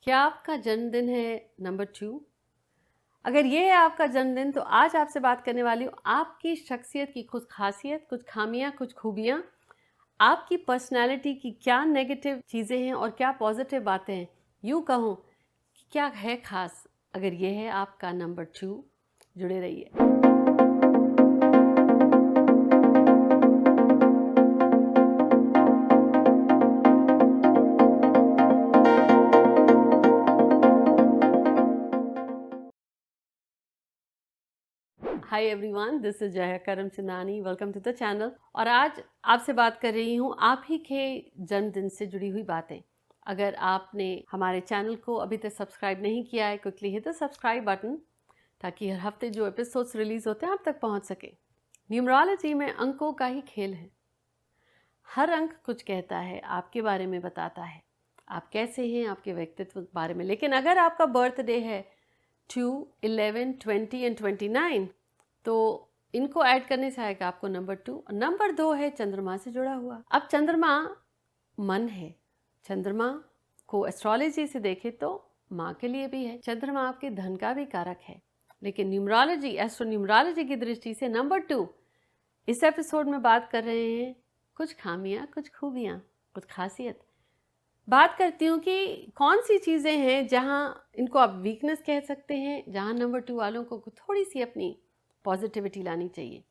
क्या आपका जन्मदिन है नंबर 2? अगर ये है आपका जन्मदिन तो आज आपसे बात करने वाली हूँ आपकी शख्सियत की कुछ खासियत, कुछ खामियां, कुछ खूबियां, आपकी पर्सनैलिटी की क्या नेगेटिव चीज़ें हैं और क्या पॉजिटिव बातें हैं। यूँ कहूँ कि क्या है खास। अगर ये है आपका नंबर 2, जुड़े रहिए। Hi everyone, this is Jaya Karamchandani. Welcome to the channel. और आज आपसे बात कर रही हूँ आप ही के जन्मदिन से जुड़ी हुई बातें। अगर आपने हमारे चैनल को अभी तक सब्सक्राइब नहीं किया है, quickly hit the subscribe button ताकि हर हफ्ते जो एपिसोड्स रिलीज होते हैं आप तक पहुँच सके। न्यूमरोलॉजी में अंकों का ही खेल है। हर अंक कुछ कहता है, आपके बारे में बताता है, आप कैसे हैं, आपके व्यक्तित्व के बारे में। लेकिन अगर आपका बर्थडे है 2, 11, 20 एंड 29 तो इनको ऐड करने से आएगा आपको नंबर 2। नंबर 2 है चंद्रमा से जुड़ा हुआ। अब चंद्रमा मन है। चंद्रमा को एस्ट्रोलॉजी से देखें तो माँ के लिए भी है। चंद्रमा आपके धन का भी कारक है। लेकिन न्यूमरोलॉजी, एस्ट्रोन्यूमरोलॉजी की दृष्टि से नंबर 2 इस एपिसोड में बात कर रहे हैं कुछ खामियां, कुछ खूबियां, कुछ खासियत। बात करती हूँ कि कौन सी चीज़ें हैं जहाँ इनको आप वीकनेस कह सकते हैं, जहाँ नंबर 2 वालों को थोड़ी सी अपनी पॉजिटिविटी लानी चाहिए।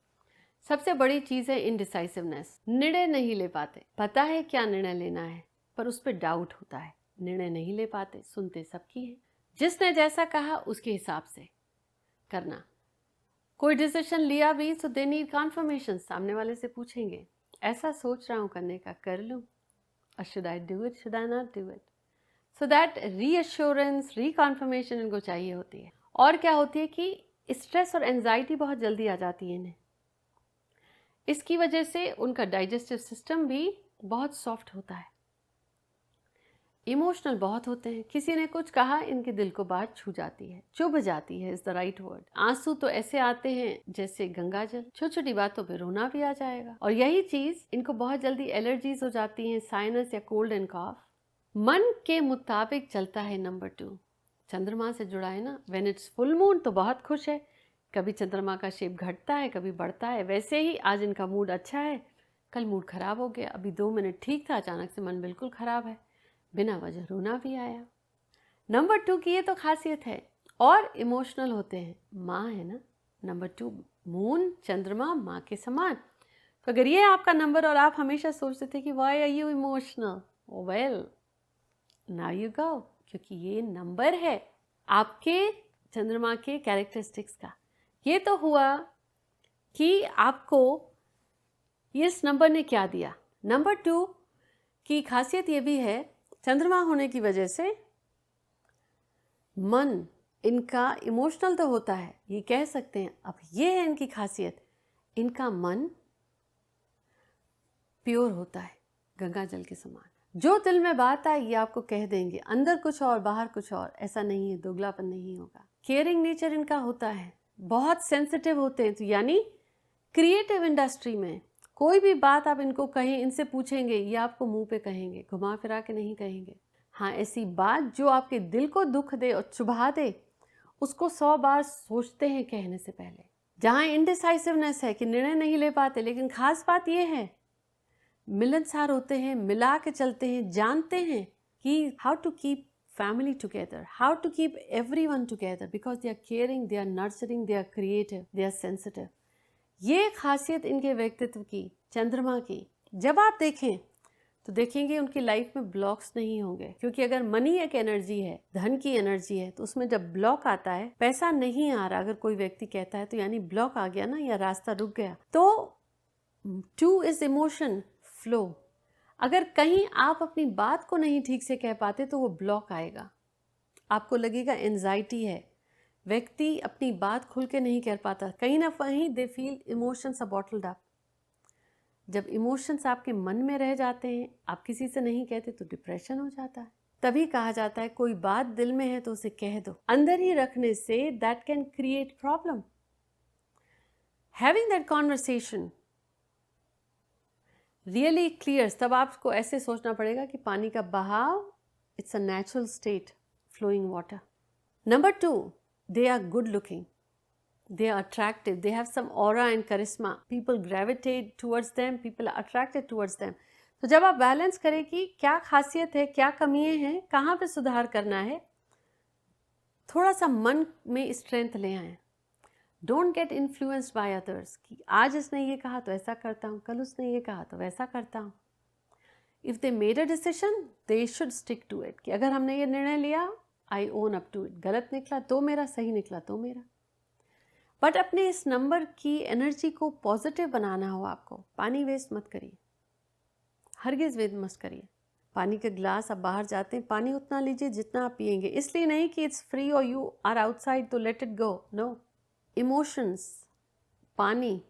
सबसे बड़ी चीज़ है इनडिसाइसिवनेस। निर्णय नहीं ले पाते। पता है क्या निर्णय लेना है पर उस पर डाउट होता है। निर्णय नहीं ले पाते। सुनते सबकी है, जिसने जैसा कहा उसके हिसाब से करना। कोई डिसीजन लिया भी तो दे नीड कन्फर्मेशन। सामने वाले से पूछेंगे ऐसा सोच रहा हूँ करने का, कर लूँ, और should I do it, should I not do it. So that reassurance, reconfirmation इनको चाहिए होती है। और क्या होती है कि स्ट्रेस और एंजाइटी बहुत जल्दी आ जाती है इन्हें। इसकी वजह से उनका डाइजेस्टिव सिस्टम भी बहुत सॉफ्ट होता है। इमोशनल बहुत होते हैं। किसी ने कुछ कहा, इनके दिल को बात छू जाती है, चुभ जाती है, इज द राइट वर्ड। आंसू तो ऐसे आते हैं जैसे गंगा जल। छोटी छोटी बातों पे रोना भी आ जाएगा। और यही चीज इनको बहुत जल्दी एलर्जीज हो जाती हैं, साइनस या कोल्ड एंड कॉफ। मन के मुताबिक चलता है नंबर 2। चंद्रमा से जुड़ा है ना। व्हेन इट्स फुल मून तो बहुत खुश है। कभी चंद्रमा का शेप घटता है, कभी बढ़ता है। वैसे ही आज इनका मूड अच्छा है, कल मूड खराब हो गया। अभी 2 मिनट ठीक था, अचानक से मन बिल्कुल खराब है, बिना वजह रोना भी आया। नंबर 2 की ये तो खासियत है। और इमोशनल होते हैं। माँ है ना नंबर 2, मून, चंद्रमा माँ के समान। तो अगर ये आपका नंबर और आप हमेशा सोचते थे कि why are you emotional, well now you go, क्योंकि ये नंबर है आपके चंद्रमा के कैरेक्टरिस्टिक्स का। ये तो हुआ कि आपको इस नंबर ने क्या दिया। नंबर 2 की खासियत ये भी है, चंद्रमा होने की वजह से मन इनका इमोशनल तो होता है, ये कह सकते हैं। अब ये है इनकी खासियत, इनका मन प्योर होता है, गंगा जल के समान। जो दिल में बात आए ये आपको कह देंगे, अंदर कुछ और बाहर कुछ और। ऐसा नहीं है, दोगलापन नहीं होगा। केयरिंग नेचर इनका होता है, बहुत सेंसिटिव होते हैं। तो यानी क्रिएटिव इंडस्ट्री में कोई भी बात आप इनको कहें, इनसे पूछेंगे, ये आपको मुंह पे कहेंगे, घुमा फिरा के नहीं कहेंगे। हाँ, ऐसी बात जो आपके दिल को दुख दे और चुभा दे, उसको 100 बार सोचते हैं कहने से पहले। जहाँ इनडिसाइसिवनेस है कि निर्णय नहीं ले पाते, लेकिन खास बात यह है मिलनसार होते हैं, मिला के चलते हैं, जानते हैं कि how to keep family together, how to keep everyone together, because they are caring, they are nurturing, they are creative, they are sensitive. ये खासियत इनके व्यक्तित्व की, चंद्रमा की, जब आप देखें तो देखेंगे उनकी लाइफ में ब्लॉक्स नहीं होंगे। क्योंकि अगर मनी एक एनर्जी है, धन की एनर्जी है, तो उसमें जब ब्लॉक आता है, पैसा नहीं आ रहा, अगर कोई व्यक्ति कहता है तो यानी ब्लॉक आ गया ना, या रास्ता रुक गया। तो 2 इज इमोशन फ्लो। अगर कहीं आप अपनी बात को नहीं ठीक से कह पाते तो वो ब्लॉक आएगा, आपको लगेगा एंजाइटी है। व्यक्ति अपनी बात खुल के नहीं कह पाता, कहीं ना कहीं they feel emotions are bottled up. जब इमोशंस आपके मन में रह जाते हैं, आप किसी से नहीं कहते, तो डिप्रेशन हो जाता है। तभी कहा जाता है कोई बात दिल में है तो उसे कह दो। अंदर ही रखने say that can create problem. Having that conversation really clears. तब आपको ऐसे सोचना पड़ेगा कि पानी का बहाव, it's a natural state, flowing water. Number 2, they are good looking. They are attractive. They have some aura and charisma. People gravitate towards them. People are attracted towards them. तो जब आप बैलेंस करें कि क्या खासियत है, क्या कमियां हैं, कहाँ पे सुधार करना है, थोड़ा सा मन में स्ट्रेंथ ले आए. Don't get influenced by others कि आज इसने ये कहा तो ऐसा करता हूँ, कल उसने ये कहा तो वैसा करता हूँ. If they made a decision they should stick to it कि अगर हमने ये निर्णय लिया, I own up to it. गलत निकला तो मेरा, सही निकला तो मेरा. बट अपने इस नंबर की एनर्जी को पॉजिटिव बनाना हो आपको. पानी वेस्ट मत करिए, हरगिज़ वेस्ट मत करिए. पानी का ग्लास आप बाहर जाते हैं, पानी उतना लीजिए जितना आप पिएंगे. इसलिए नहीं कि इट्स फ्री और यू आर आउटसाइड तो let it go. No. Emotions, पानी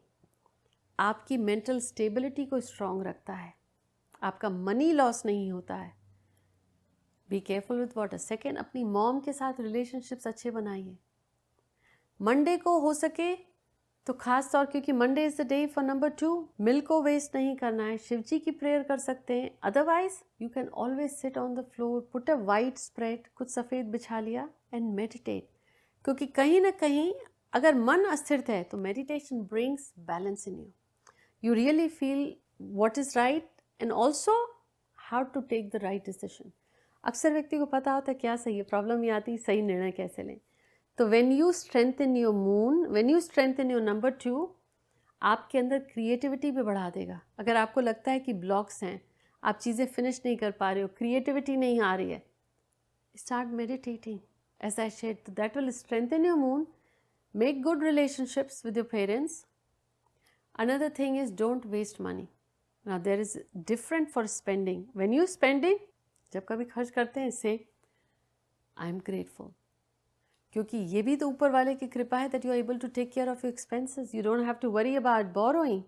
आपकी मेंटल स्टेबिलिटी को स्ट्रॉन्ग रखता है. आपका मनी लॉस नहीं होता है. Be careful with water. Second, अपनी मॉम के साथ रिलेशनशिप्स अच्छे बनाइए. मंडे को हो सके तो खास तौर, क्योंकि Monday is the day for number 2, milk को वेस्ट नहीं करना है. शिव जी की प्रेयर कर सकते हैं. Otherwise you can always sit on the floor, put a white spread, कुछ सफ़ेद बिछा लिया एंड मेडिटेट. क्योंकि कहीं ना कहीं अगर मन अस्थिर है तो meditation brings balance in you. You really feel what is right and also how to take the right decision. अक्सर व्यक्ति को पता होता है क्या सही है, प्रॉब्लम ये आती है सही निर्णय कैसे लें. तो when you strengthen your moon, when you strengthen your number 2, आपके अंदर क्रिएटिविटी भी बढ़ा देगा. अगर आपको लगता है कि ब्लॉक्स हैं, आप चीज़ें फिनिश नहीं कर पा रहे हो, क्रिएटिविटी नहीं आ रही है, start meditating as I said. तो that will strengthen your moon, make good relationships with your parents. Another thing is don't waste money. Now there is different for spending. When you spending, जब कभी खर्च करते हैं, से I am grateful, क्योंकि ये भी तो ऊपर वाले की कृपा है that you are able to take care of your expenses. You don't have to worry about borrowing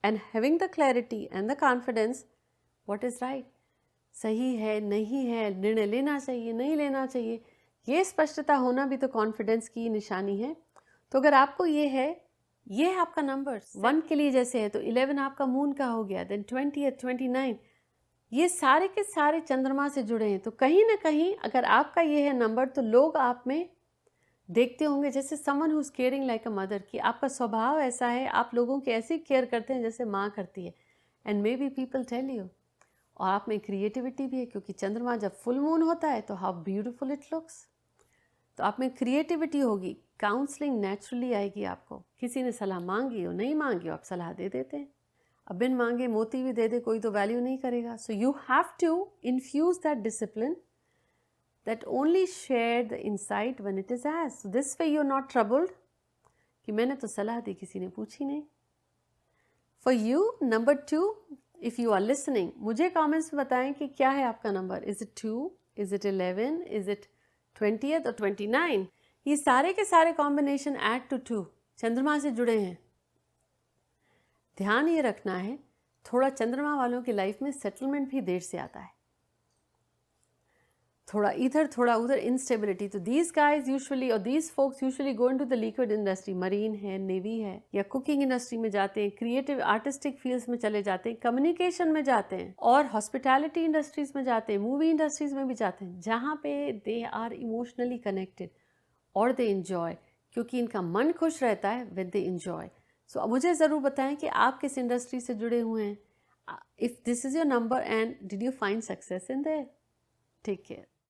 and having the clarity and the confidence what is right. सही है, नहीं है, निर्णय लेना चाहिए, नहीं लेना चाहिए, ये स्पष्टता होना भी तो कॉन्फिडेंस की निशानी है. तो अगर आपको ये है आपका नंबर 1 के लिए जैसे है, तो 11 आपका मून का हो गया, देन 20, 29, ये सारे के सारे चंद्रमा से जुड़े हैं. तो कहीं ना कहीं अगर आपका ये है नंबर, तो लोग आप में देखते होंगे जैसे someone who is caring like a mother, कि आपका स्वभाव ऐसा है, आप लोगों की ऐसी केयर करते हैं जैसे माँ करती है. And maybe people tell you. और आप में क्रिएटिविटी भी है, क्योंकि चंद्रमा जब फुल मून होता है तो हाउ ब्यूटीफुल इट लुक्स. तो आप में क्रिएटिविटी होगी. काउंसलिंग नेचुरली आएगी आपको. किसी ने सलाह मांगी हो, नहीं मांगी हो, आप सलाह दे देते हैं. अब बिन मांगे मोती भी दे दे कोई तो वैल्यू नहीं करेगा. So you have to infuse that discipline that only share the insight when it is asked. So this way you're not troubled कि मैंने तो सलाह दी, किसी ने पूछी नहीं. For you, number 2, if you are listening, मुझे comments में बताएं कि क्या है आपका number. Is it 2? Is it 11? Is it 20th or 29? ये सारे के सारे combination add to 2 चंद्रमा से जुड़े हैं. ध्यान ये रखना है, थोड़ा चंद्रमा वालों की लाइफ में सेटलमेंट भी देर से आता है. थोड़ा इधर थोड़ा उधर इंस्टेबिलिटी. तो दीज गाइज यूजुअली, और these folks usually go into the liquid industry, marine है, नेवी है, या कुकिंग इंडस्ट्री में जाते हैं, क्रिएटिव आर्टिस्टिक फील्ड्स में चले जाते हैं, कम्युनिकेशन में जाते हैं, और हॉस्पिटैलिटी इंडस्ट्रीज में जाते हैं, मूवी इंडस्ट्रीज में भी जाते हैं, जहाँ पे दे आर इमोशनली कनेक्टेड और दे इंजॉय, क्योंकि इनका मन खुश रहता है व्हेन दे इंजॉय. सो मुझे ज़रूर बताएं कि आप किस इंडस्ट्री से जुड़े हुए हैं. If this is your number and did you find success in there. Take care.